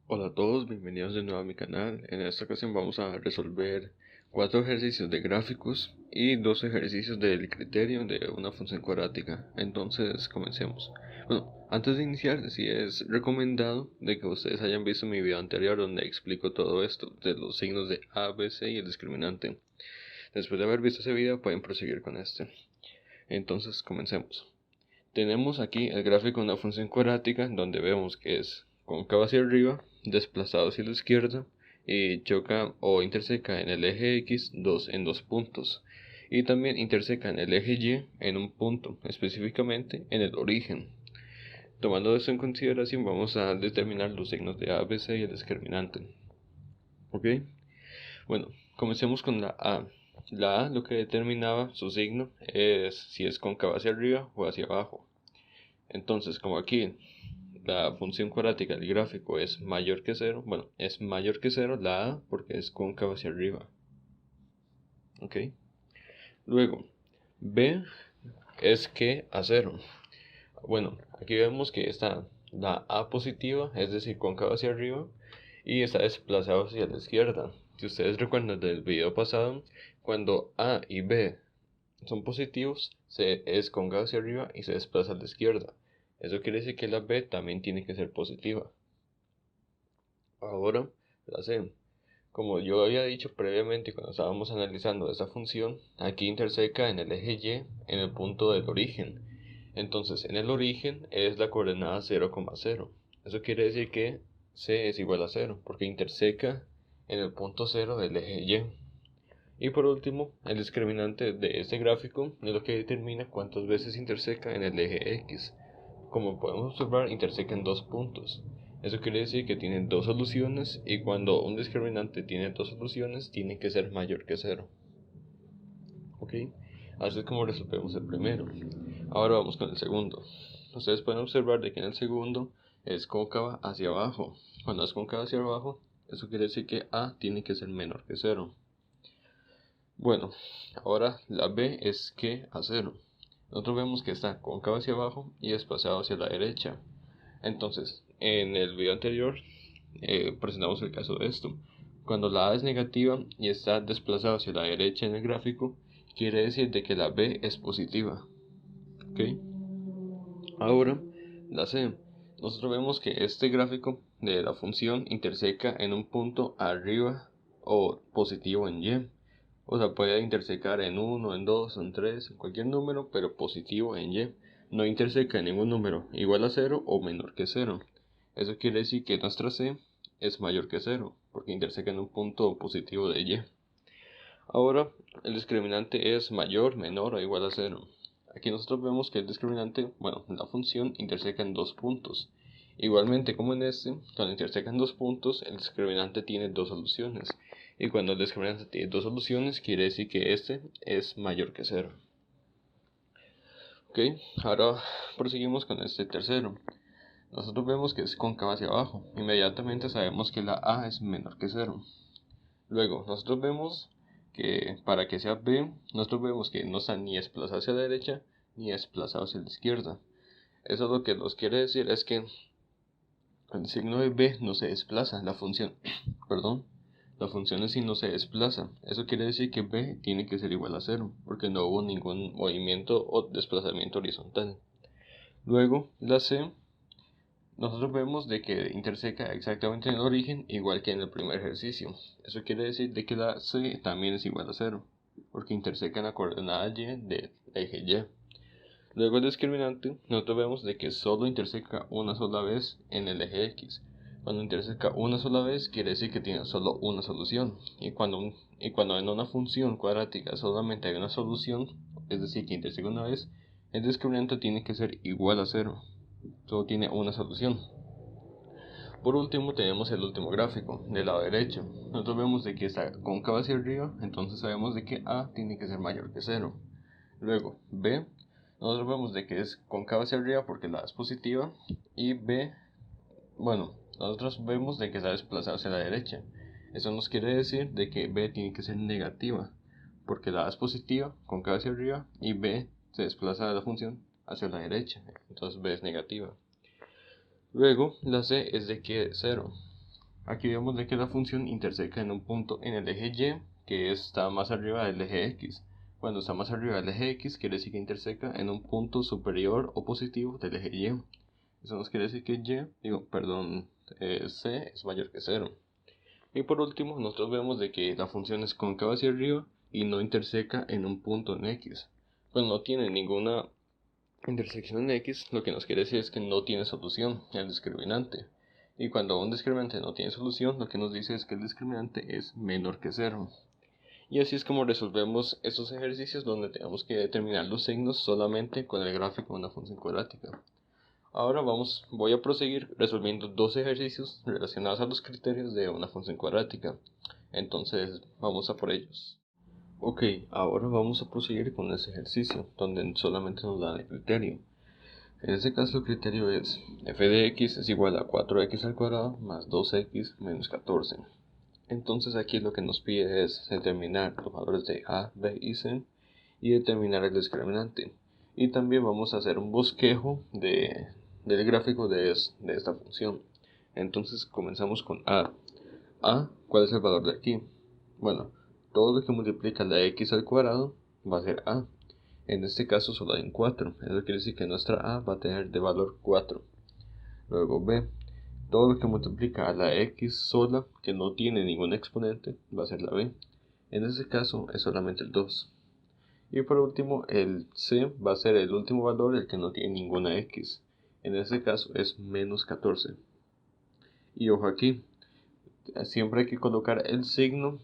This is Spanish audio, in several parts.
Hola a todos, bienvenidos de nuevo a mi canal. En esta ocasión vamos a resolver 4 ejercicios de gráficos y 2 ejercicios del criterio de una función cuadrática. Entonces comencemos. Bueno, antes de iniciar, sí es recomendado de que ustedes hayan visto mi video anterior donde explico todo esto de los signos de A, B, C y el discriminante. Después de haber visto ese video pueden proseguir con este. Entonces comencemos. Tenemos aquí el gráfico de una función cuadrática donde vemos que es cóncavo hacia arriba, desplazado hacia la izquierda y choca o interseca en el eje X en dos puntos y también interseca en el eje Y en un punto, específicamente en el origen. Tomando esto en consideración vamos a determinar los signos de A, B, C y el discriminante. ¿Ok? Bueno, comencemos con la A. La A lo que determinaba su signo es si es cóncavo hacia arriba o hacia abajo. Entonces, como aquí la función cuadrática del gráfico es mayor que cero, bueno, es mayor que cero la A porque es cóncava hacia arriba. ¿Ok? Luego, B es que a cero. Bueno, aquí vemos que está la A positiva, es decir, cóncava hacia arriba, y está desplazado hacia la izquierda. Si ustedes recuerdan del video pasado, cuando A y B son positivos, es cóncavo hacia arriba y se desplaza a la izquierda. Eso quiere decir que la B también tiene que ser positiva. Ahora, la C. Como yo había dicho previamente cuando estábamos analizando esa función, aquí interseca en el eje Y en el punto del origen. Entonces, en el origen es la coordenada 0,0. Eso quiere decir que C es igual a 0, porque interseca en el punto 0 del eje Y. Y por último, el discriminante de este gráfico es lo que determina cuántas veces interseca en el eje X. Como podemos observar, interseca en dos puntos. Eso quiere decir que tiene dos soluciones y cuando un discriminante tiene dos soluciones, tiene que ser mayor que cero. ¿Ok? Así es como resolvemos el primero. Ahora vamos con el segundo. Ustedes pueden observar de que en el segundo es cóncava hacia abajo. Cuando es cóncava hacia abajo, eso quiere decir que A tiene que ser menor que cero. Bueno, ahora la B es que a cero. Nosotros vemos que está cóncava hacia abajo y desplazado hacia la derecha. Entonces, en el video anterior presentamos el caso de esto. Cuando la A es negativa y está desplazado hacia la derecha en el gráfico, quiere decir de que la B es positiva. ¿Ok? Ahora, la C. Nosotros vemos que este gráfico de la función interseca en un punto arriba o positivo en Y. O sea, puede intersecar en 1, en 2, en 3, en cualquier número, pero positivo en Y. No interseca en ningún número igual a 0 o menor que 0. Eso quiere decir que nuestra C es mayor que 0, porque interseca en un punto positivo de Y. Ahora, el discriminante es mayor, menor o igual a 0. Aquí nosotros vemos que el discriminante, bueno, la función interseca en dos puntos. Igualmente como en este, cuando interseca en dos puntos, el discriminante tiene dos soluciones. Y cuando el discriminante tiene dos soluciones, quiere decir que este es mayor que 0. Ok, ahora proseguimos con este tercero. Nosotros vemos que es cóncava hacia abajo. Inmediatamente sabemos que la A es menor que 0. Luego, nosotros vemos que para que sea B, nosotros vemos que no está ni desplazado hacia la derecha ni desplazado hacia la izquierda. Eso lo que nos quiere decir es que el signo de B no se desplaza, la función, perdón, la función en sí no se desplaza. Eso quiere decir que B tiene que ser igual a 0, porque no hubo ningún movimiento o desplazamiento horizontal. Luego, la C, nosotros vemos de que interseca exactamente en el origen, igual que en el primer ejercicio. Eso quiere decir de que la C también es igual a 0, porque interseca en la coordenada Y del eje Y. Luego el discriminante, nosotros vemos de que solo interseca una sola vez en el eje X. Cuando interseca una sola vez, quiere decir que tiene solo una solución. Y cuando en una función cuadrática solamente hay una solución, es decir, que interseca una vez, el discriminante tiene que ser igual a 0. Solo tiene una solución. Por último tenemos el último gráfico, del lado derecho. Nosotros vemos de que está cóncavo hacia arriba, entonces sabemos de que A tiene que ser mayor que 0. Luego B, nosotros vemos de que es cóncavo hacia arriba porque la A es positiva. Y B, bueno, nosotros vemos de que está desplazado hacia la derecha. Eso nos quiere decir de que B tiene que ser negativa, porque la A es positiva, cóncava hacia arriba, y B se desplaza de la función hacia la derecha, entonces B es negativa. Luego, la C es de que 0. Aquí vemos de que la función interseca en un punto en el eje Y que está más arriba del eje X. Cuando está más arriba del eje X quiere decir que interseca en un punto superior o positivo del eje Y. Eso nos quiere decir que C es mayor que 0. Y por último, nosotros vemos de que la función es cóncava hacia arriba y no interseca en un punto en X. Cuando no tiene ninguna intersección en X, lo que nos quiere decir es que no tiene solución el discriminante. Y cuando un discriminante no tiene solución, lo que nos dice es que el discriminante es menor que 0. Y así es como resolvemos estos ejercicios donde tenemos que determinar los signos solamente con el gráfico de una función cuadrática. Ahora voy a proseguir resolviendo dos ejercicios relacionados a los criterios de una función cuadrática. Entonces vamos a por ellos. Ok, ahora vamos a proseguir con ese ejercicio donde solamente nos dan el criterio. En este caso el criterio es f de x es igual a 4x al cuadrado más 2x menos 14. Entonces aquí lo que nos pide es determinar los valores de a, b y c y determinar el discriminante. Y también vamos a hacer un bosquejo del gráfico de esta función. Entonces comenzamos con a. ¿Cuál es el valor de aquí? Bueno, todo lo que multiplica la x al cuadrado va a ser a. En este caso solo hay un 4. Eso quiere decir que nuestra a va a tener de valor 4. Luego b. Todo lo que multiplica a la x sola, que no tiene ningún exponente, va a ser la b. En este caso es solamente el 2. Y por último, el c va a ser el último valor, el que no tiene ninguna x. En este caso es menos 14. Y ojo aquí, siempre hay que colocar el signo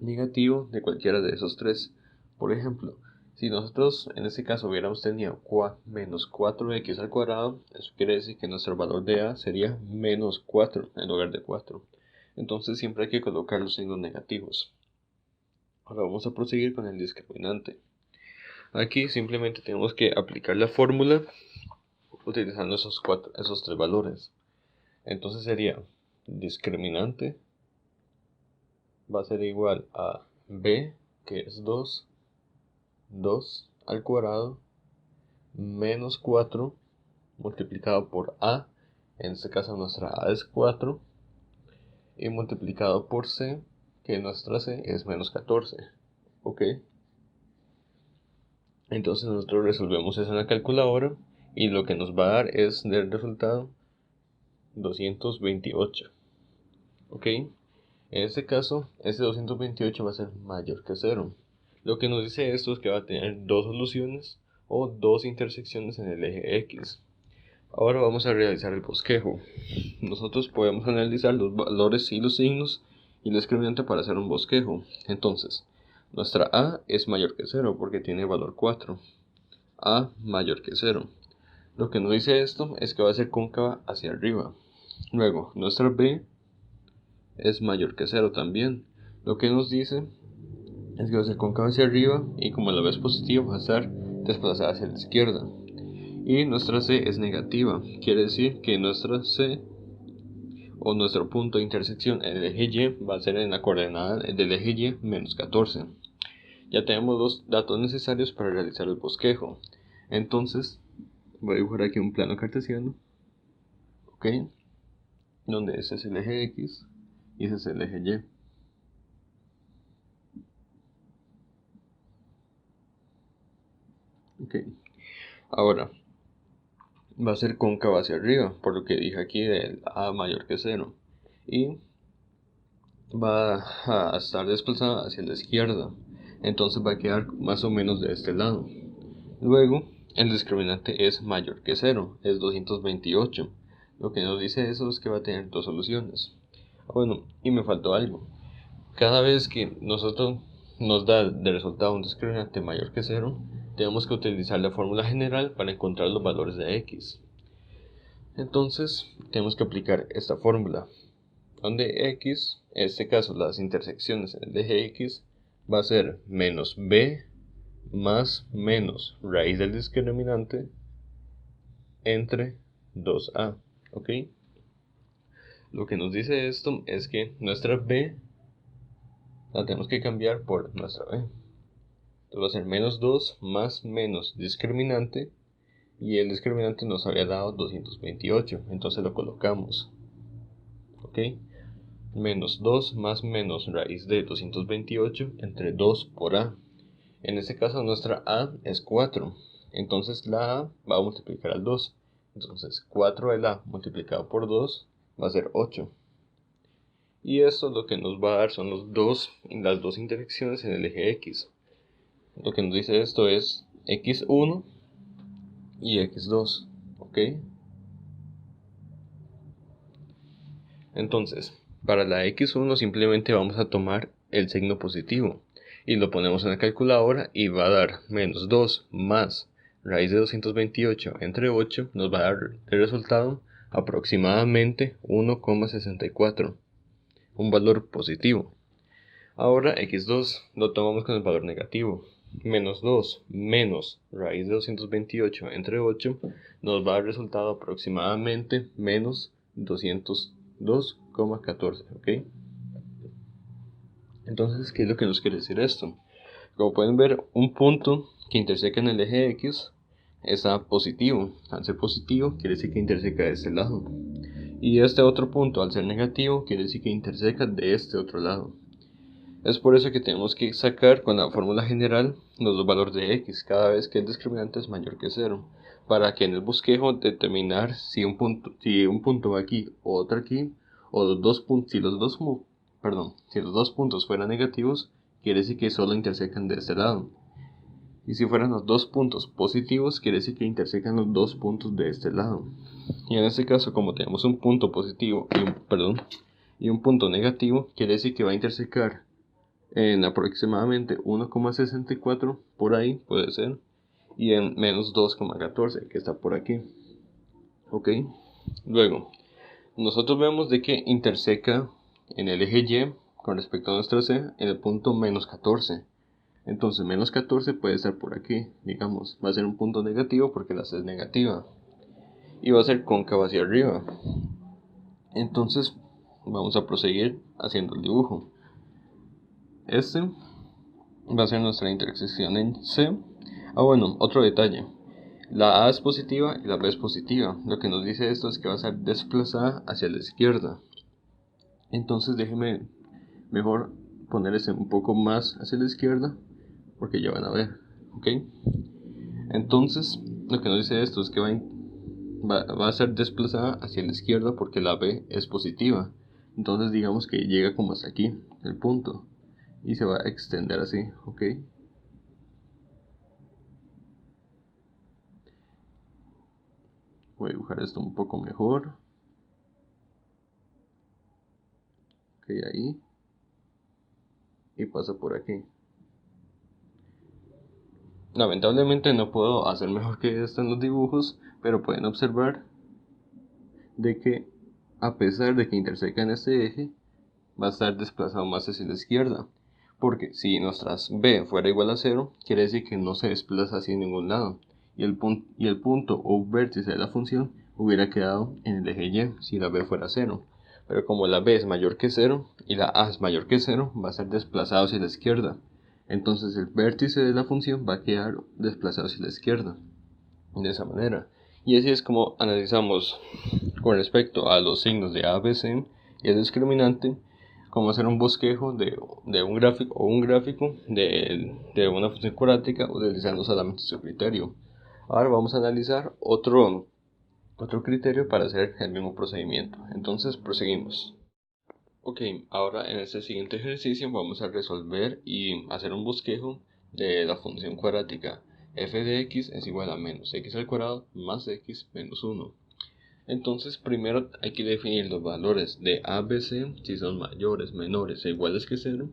negativo de cualquiera de esos tres. Por ejemplo, si nosotros en este caso hubiéramos tenido menos 4x al cuadrado, eso quiere decir que nuestro valor de a sería menos 4 en lugar de 4. Entonces siempre hay que colocar los signos negativos. Ahora vamos a proseguir con el discriminante. Aquí simplemente tenemos que aplicar la fórmula utilizando esos tres valores. Entonces sería discriminante va a ser igual a b, que es 2 al cuadrado menos 4 multiplicado por a, en este caso nuestra a es 4, y multiplicado por c, que nuestra c es menos 14. Ok, entonces nosotros resolvemos eso en la calculadora y lo que nos va a dar es del resultado 228. Ok, en este caso este 228 va a ser mayor que 0. Lo que nos dice esto es que va a tener dos soluciones o dos intersecciones en el eje X. Ahora vamos a realizar el bosquejo. Nosotros podemos analizar los valores y los signos y el discriminante para hacer un bosquejo. Entonces, nuestra a es mayor que 0 porque tiene valor 4. A mayor que 0. Lo que nos dice esto es que va a ser cóncava hacia arriba. Luego, nuestra b es mayor que 0 también. Lo que nos dice es que va a ser cóncava hacia arriba y como la b es positiva va a estar desplazada hacia la izquierda. Y nuestra c es negativa, quiere decir que nuestra c o nuestro punto de intersección en el eje Y va a ser en la coordenada del eje Y menos 14. Ya tenemos los datos necesarios para realizar el bosquejo. Entonces voy a dibujar aquí un plano cartesiano, ok, donde ese es el eje X y ese es el eje Y. Ok, ahora va a ser cóncava hacia arriba, por lo que dije aquí del a mayor que 0, y va a estar desplazada hacia la izquierda, entonces va a quedar más o menos de este lado. Luego el discriminante es mayor que 0, es 228. Lo que nos dice eso es que va a tener dos soluciones. Bueno, y me faltó algo. Cada vez que nosotros nos da de resultado un discriminante mayor que 0, tenemos que utilizar la fórmula general para encontrar los valores de x. Entonces tenemos que aplicar esta fórmula, donde x, en este caso las intersecciones en el eje x, va a ser menos b más menos raíz del discriminante entre 2a. ¿Ok? Lo que nos dice esto es que nuestra b la tenemos que cambiar por nuestra b. Entonces va a ser menos 2 más menos discriminante, y el discriminante nos había dado 228, entonces lo colocamos. ¿Ok? menos 2 más menos raíz de 228 entre 2 por a. En este caso nuestra a es 4, entonces la a va a multiplicar al 2. Entonces 4 de la a multiplicado por 2 va a ser 8. Y esto lo que nos va a dar son las dos intersecciones en el eje X. Lo que nos dice esto es X1 y X2. ¿Ok? Entonces, para la X1 simplemente vamos a tomar el signo positivo y lo ponemos en la calculadora y va a dar menos 2 más raíz de 228 entre 8, nos va a dar de resultado aproximadamente 1,64, un valor positivo. Ahora X2 lo tomamos con el valor negativo. Menos 2 menos raíz de 228 entre 8 nos va a dar resultado aproximadamente menos 202,14, ¿ok? Entonces, ¿qué es lo que nos quiere decir esto? Como pueden ver, un punto que interseca en el eje X está positivo. Al ser positivo, quiere decir que interseca de este lado. Y este otro punto, al ser negativo, quiere decir que interseca de este otro lado. Es por eso que tenemos que sacar con la fórmula general los dos valores de x cada vez que el discriminante es mayor que 0, para que en el bosquejo determinar si un punto va aquí o otro aquí, o los dos puntos, si los dos puntos fueran negativos, quiere decir que solo intersecan de este lado. Y si fueran los dos puntos positivos, quiere decir que intersecan los dos puntos de este lado. Y en este caso, como tenemos un punto positivo y un punto negativo, quiere decir que va a intersecar en aproximadamente 1,64, por ahí puede ser, y en menos 2,14, que está por aquí. Ok, luego nosotros vemos de que interseca en el eje Y con respecto a nuestra C en el punto menos 14. Entonces menos 14 puede estar por aquí, digamos, va a ser un punto negativo porque la C es negativa y va a ser cóncava hacia arriba. Entonces vamos a proseguir haciendo el dibujo. Este va a ser nuestra intersección en C. Bueno, otro detalle. La A es positiva y la B es positiva. Lo que nos dice esto es que va a ser desplazada hacia la izquierda. Entonces déjenme mejor poner ese un poco más hacia la izquierda, porque ya van a ver. ¿Ok? Entonces, lo que nos dice esto es que va a ser desplazada hacia la izquierda porque la B es positiva. Entonces digamos que llega como hasta aquí, el punto. Y se va a extender así, ¿ok? Voy a dibujar esto un poco mejor. Ok, ahí. Y pasa por aquí. Lamentablemente no puedo hacer mejor que esto en los dibujos, pero pueden observar de que a pesar de que interseca en este eje, va a estar desplazado más hacia la izquierda. Porque si nuestra B fuera igual a 0, quiere decir que no se desplaza hacia ningún lado. Y el punto o vértice de la función hubiera quedado en el eje Y si la B fuera 0. Pero como la B es mayor que 0 y la A es mayor que 0, va a ser desplazado hacia la izquierda. Entonces el vértice de la función va a quedar desplazado hacia la izquierda. De esa manera. Y así es como analizamos con respecto a los signos de A, B, C y el discriminante, como hacer un bosquejo de un gráfico de una función cuadrática utilizando solamente su criterio. Ahora vamos a analizar otro criterio para hacer el mismo procedimiento. Entonces proseguimos. Ok, ahora en este siguiente ejercicio vamos a resolver y hacer un bosquejo de la función cuadrática f de x es igual a menos x al cuadrado más x menos 1. Entonces primero hay que definir los valores de a, b, c si son mayores, menores o iguales que 0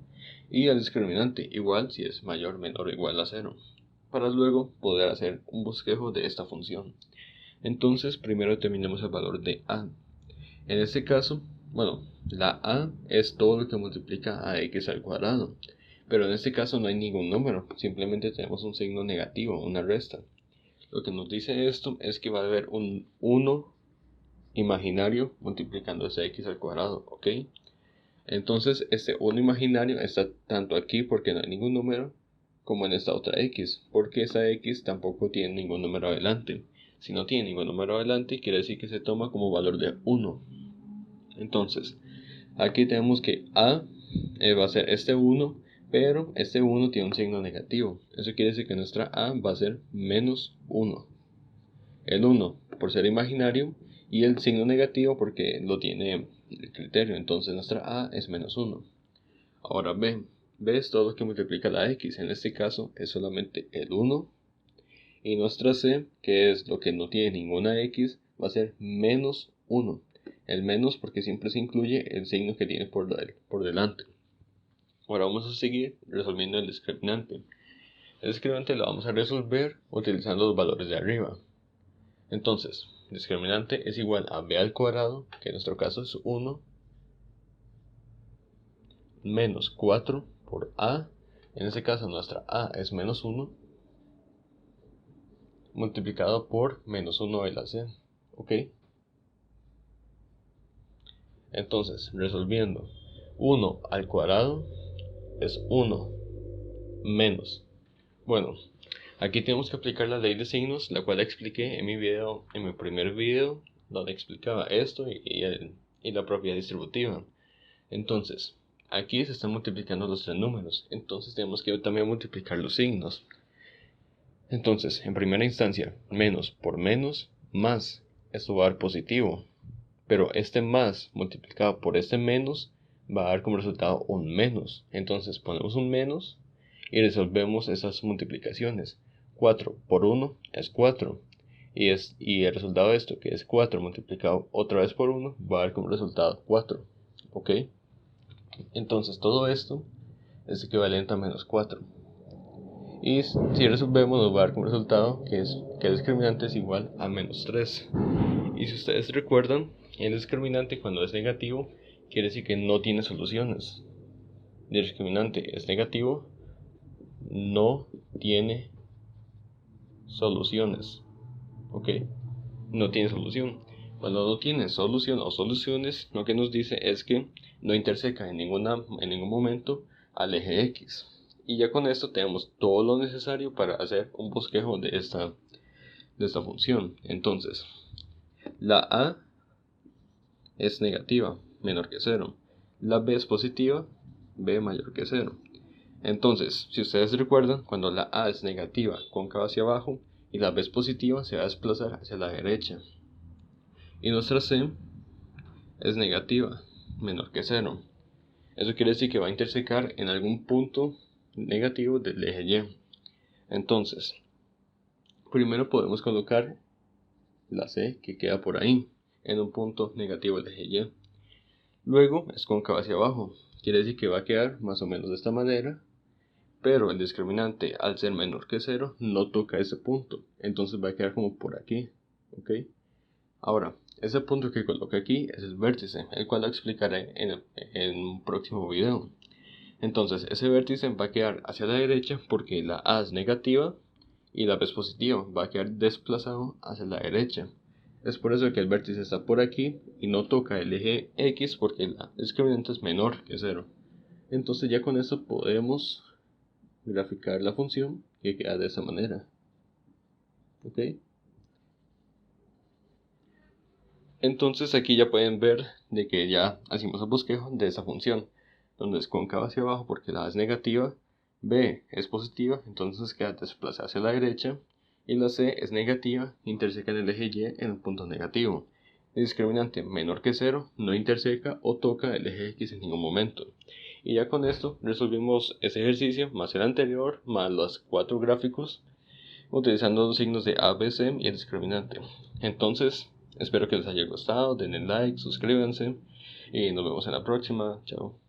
y el discriminante igual si es mayor, menor o igual a 0, para luego poder hacer un bosquejo de esta función. Entonces primero determinemos el valor de a. En este caso, la a es todo lo que multiplica a x al cuadrado, pero en este caso no hay ningún número, simplemente tenemos un signo negativo, una resta. Lo que nos dice esto es que va a haber un 1 imaginario multiplicando ese x al cuadrado, ¿ok? Entonces este 1 imaginario está tanto aquí porque no hay ningún número, como en esta otra x, porque esa x tampoco tiene ningún número adelante. Si no tiene ningún número adelante, quiere decir que se toma como valor de 1. Entonces, Aquí tenemos que A va a ser este 1, pero este 1 tiene un signo negativo. Eso quiere decir que nuestra A va a ser menos 1. El 1 por ser imaginario y el signo negativo porque lo tiene el criterio. Entonces nuestra A es menos 1. Ahora B. B es todo lo que multiplica la X. En este caso es solamente el 1. Y nuestra C, que es lo que no tiene ninguna X, va a ser menos 1. El menos porque siempre se incluye el signo que tiene por delante. Ahora vamos a seguir resolviendo el discriminante. El discriminante lo vamos a resolver utilizando los valores de arriba. Entonces, discriminante es igual a b al cuadrado, que en nuestro caso es 1, menos 4 por a. En este caso nuestra a es menos 1, multiplicado por menos 1 de la c. ¿Ok? Entonces, resolviendo, 1 al cuadrado es 1 menos. Bueno, aquí tenemos que aplicar la ley de signos, la cual expliqué en mi primer video, donde explicaba esto y la propiedad distributiva. Entonces, aquí se están multiplicando los tres números, entonces tenemos que también multiplicar los signos. Entonces, en primera instancia, menos por menos, más, esto va a dar positivo. Pero este más multiplicado por este menos va a dar como resultado un menos. Entonces ponemos un menos y resolvemos esas multiplicaciones. 4 por 1 es 4. Y el resultado de esto, que es 4 multiplicado otra vez por 1, va a dar como resultado 4. ¿Ok? Entonces todo esto es equivalente a menos 4. Y si resolvemos nos va a dar como resultado que el discriminante es igual a menos 3. Y si ustedes recuerdan, el discriminante cuando es negativo quiere decir que no tiene soluciones. El discriminante es negativo, no tiene soluciones. ¿Ok? No tiene solución. Cuando no tiene solución o soluciones, lo que nos dice es que no interseca en ningún momento al eje X. Y ya con esto tenemos todo lo necesario para hacer un bosquejo de esta función. Entonces, la A es negativa, menor que 0. La B es positiva, B mayor que 0. Entonces, si ustedes recuerdan, cuando la A es negativa, cóncava hacia abajo, y la B es positiva, se va a desplazar hacia la derecha. Y nuestra C es negativa, menor que 0. Eso quiere decir que va a intersecar en algún punto negativo del eje Y. Entonces, primero podemos colocar la C que queda por ahí, en un punto negativo del eje Y. Luego es cóncava hacia abajo, quiere decir que va a quedar más o menos de esta manera, pero el discriminante al ser menor que 0 no toca ese punto, entonces va a quedar como por aquí. ¿Ok? Ahora, ese punto que coloqué aquí es el vértice, el cual lo explicaré en un próximo video. Entonces, ese vértice va a quedar hacia la derecha porque la A es negativa y la B es positiva, va a quedar desplazado hacia la derecha. Es por eso que el vértice está por aquí y no toca el eje X porque la discriminante es menor que 0. Entonces ya con eso podemos graficar la función que queda de esa manera. ¿Ok? Entonces aquí ya pueden ver de que ya hicimos el bosquejo de esa función, donde es cóncava hacia abajo porque la A es negativa, B es positiva, entonces queda desplazada hacia la derecha, y la C es negativa, interseca en el eje Y en el punto negativo. El discriminante menor que 0 no interseca o toca el eje X en ningún momento. Y ya con esto resolvimos ese ejercicio más el anterior, más los 4 gráficos, utilizando los signos de A, B, C y el discriminante. Entonces, espero que les haya gustado, denle like, suscríbanse y nos vemos en la próxima. Chao.